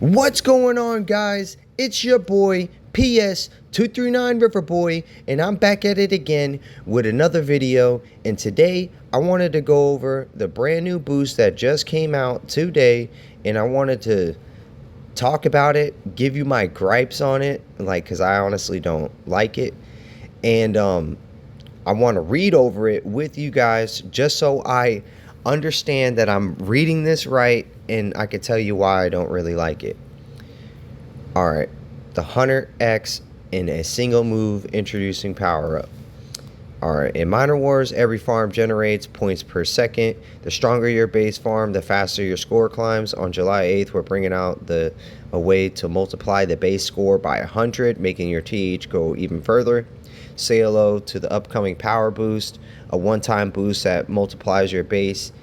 What's going on, guys? It's your boy PS239 Riverboy, and I'm back at it again with another video. And today I wanted to go over the brand new boost that just came out today, and I wanted to talk about it, give you my gripes on it, like, because I honestly don't like it. And I want to read over it with you guys just so I understand that I'm reading this right, and I can tell you why I don't really like it. Alright, the Hunter X in a single move introducing power up. Alright, in Minor Wars, every farm generates points per second. The stronger your base farm, the faster your score climbs. On July 8th, we're bringing out a way to multiply the base score by 100, making your TH go even further. Say hello to the upcoming power boost, a one-time boost that multiplies your base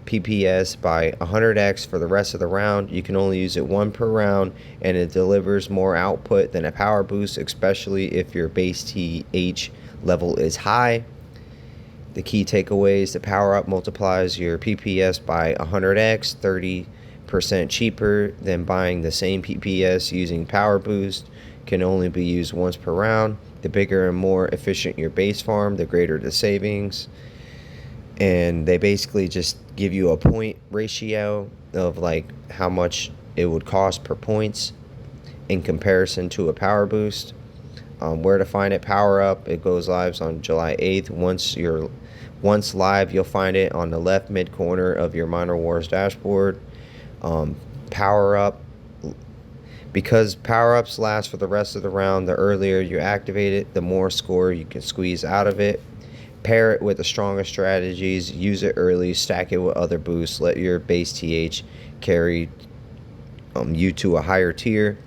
PPS by 100x for the rest of the round. You can only use it one per round, and it delivers more output than a power boost, especially if your base TH level is high. The key takeaways: the power up multiplies your PPS by 100x, 30% cheaper than buying the same PPS using power boost, can only be used once per round. The bigger and more efficient your base farm, the greater the savings. And they basically just give you a point ratio of like how much it would cost per points in comparison to a power boost. Where to find it: power up, it goes live on July 8th. Once live, you'll find it on the left mid corner of your Minor Wars dashboard. Power up, because power ups last for the rest of the round, the earlier you activate it, the more score you can squeeze out of it. Pair it with the stronger strategies, use it early, stack it with other boosts, let your base TH carry you to a higher tier.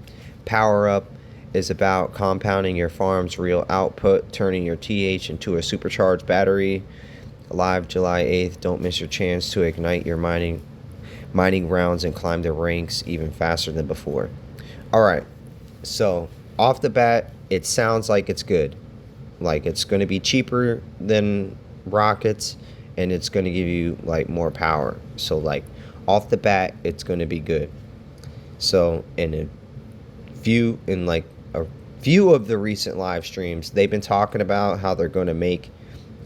Power up is about compounding your farm's real output, turning your TH into a supercharged battery. Live July 8th, don't miss your chance to ignite your mining rounds and climb the ranks even faster than before. Alright, so off the bat, it sounds like it's good. Like, it's going to be cheaper than rockets, and it's going to give you like more power. So like off the bat, it's going to be good. So in a few of the recent live streams, they've been talking about how they're going to make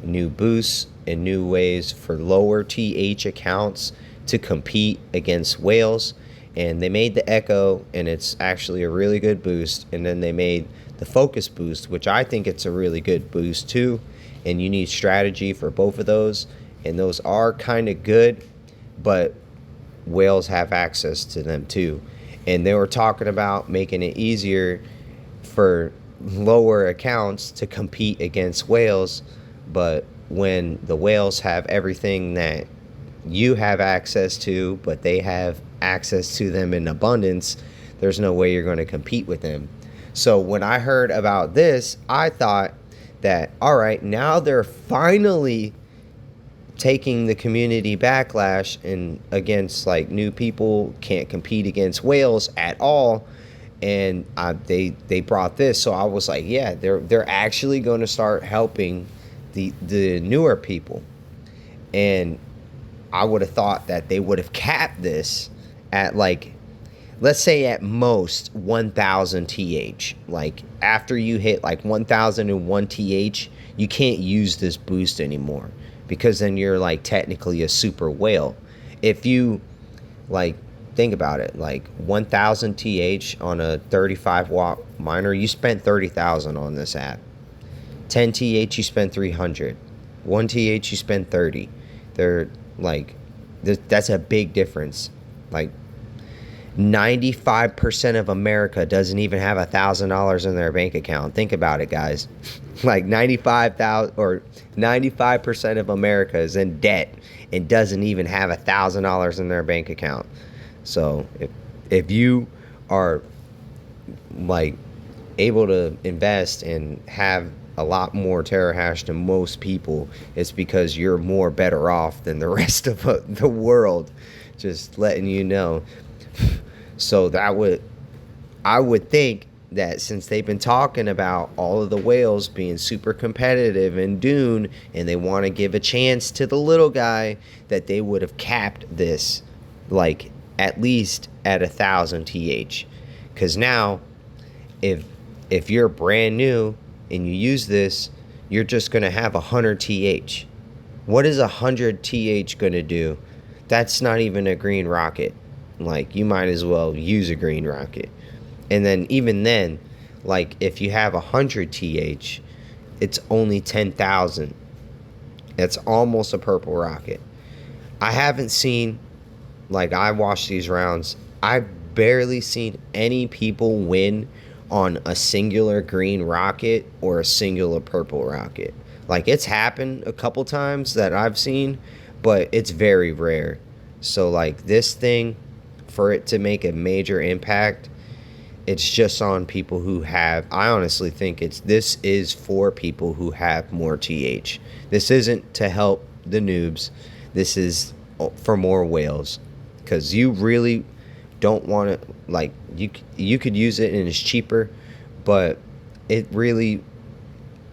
new boosts and new ways for lower TH accounts to compete against whales. And they made the Echo, and it's actually a really good boost. And then they made the Focus boost, which I think it's a really good boost too. And you need strategy for both of those, and those are kind of good, but whales have access to them too. And they were talking about making it easier for lower accounts to compete against whales, but when the whales have everything that you have access to, but they have access to them in abundance, there's no way you're going to compete with them. So when I heard about this, I thought that, all right, now they're finally taking the community backlash and against like new people can't compete against whales at all, and they brought this. So I was like, yeah, they're actually going to start helping the newer people. And I would have thought that they would have capped this at like, let's say at most 1000 TH. Like after you hit like 1001 TH, you can't use this boost anymore, because then you're like technically a super whale. If you like think about it, like 1000 TH on a 35 watt miner, you spent 30,000 on this app. 10 TH you spend 300. 1 TH you spend 30. They're like, that's a big difference. Like 95% of America doesn't even have $1,000 in their bank account. Think about it, guys. Like 95% of America is in debt and doesn't even have $1,000 in their bank account. So if you are like able to invest and have a lot more terahash than most people, it's because you're more better off than the rest of the world. Just letting you know. So I would think that since they've been talking about all of the whales being super competitive in Dune, and they want to give a chance to the little guy, that they would have capped this like at least at 1,000 TH. Because now, if you're brand new and you use this, you're just going to have 100 TH. What is 100 TH going to do? That's not even a green rocket. Like, you might as well use a green rocket. And then, even then, like, if you have 100 TH, it's only 10,000. That's almost a purple rocket. I haven't seen, like, I watched these rounds, I've barely seen any people win on a singular green rocket or a singular purple rocket. Like, it's happened a couple times that I've seen, but it's very rare. So, like, this thing, for it to make a major impact, it's just on people who have, I honestly think this is for people who have more TH. This isn't to help the noobs. This is for more whales. Because you really don't want to, like, you could use it and it's cheaper, but it really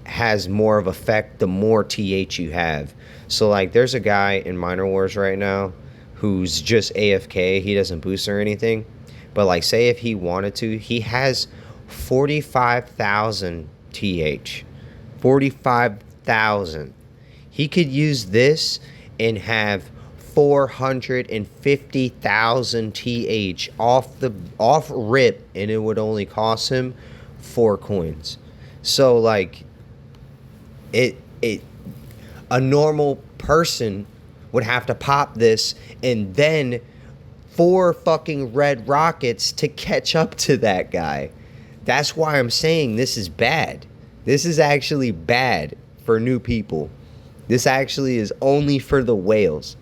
has more of effect the more TH you have. So, like, there's a guy in Minor Wars right now who's just AFK. He doesn't boost or anything. But, like, say if he wanted to, he has 45,000 TH. 45,000. He could use this and have 450,000 TH off rip, and it would only cost him 4 coins. So, like, a normal person would have to pop this and then 4 fucking red rockets to catch up to that guy. That's why I'm saying this is bad. This is actually bad for new people. This actually is only for the whales.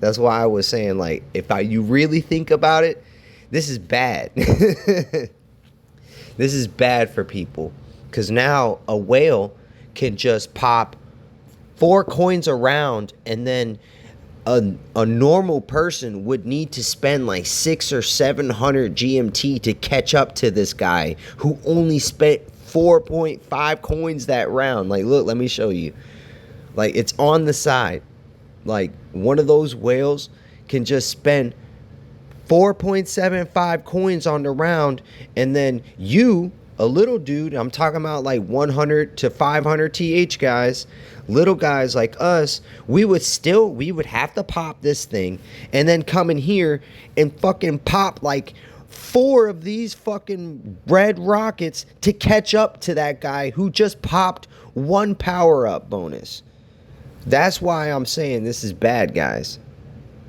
That's why I was saying, like, you really think about it, this is bad. This is bad for people. Because now a whale can just pop 4 coins around, and then a normal person would need to spend like 600 or 700 GMT to catch up to this guy who only spent 4.5 coins that round. Like, look, let me show you. Like, it's on the side. Like, one of those whales can just spend 4.75 coins on the round, and then you, a little dude, I'm talking about like 100 to 500 TH guys, little guys like us, we would have to pop this thing and then come in here and fucking pop like 4 of these fucking red rockets to catch up to that guy who just popped 1 power-up bonus. That's why I'm saying this is bad, guys.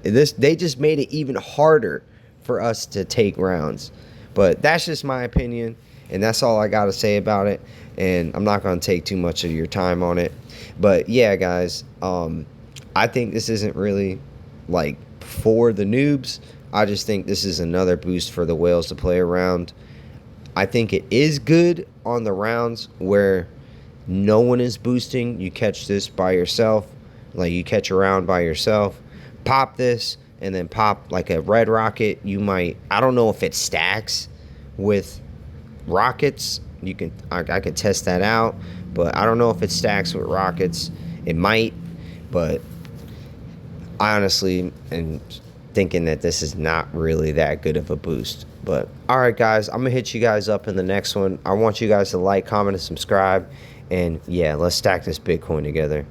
They just made it even harder for us to take rounds. But that's just my opinion, and that's all I got to say about it. And I'm not going to take too much of your time on it. But yeah, guys, I think this isn't really like for the noobs. I just think this is another boost for the whales to play around. I think it is good on the rounds where no one is boosting. You catch this by yourself, like you catch a round by yourself, pop this, and then pop like a red rocket. You might, I don't know if it stacks with rockets. You can, I could test that out, but I don't know if it stacks with rockets. It might, but I honestly am thinking that this is not really that good of a boost. But alright, guys, I'm gonna hit you guys up in the next one. I want you guys to like, comment, and subscribe. And yeah, let's stack this Bitcoin together.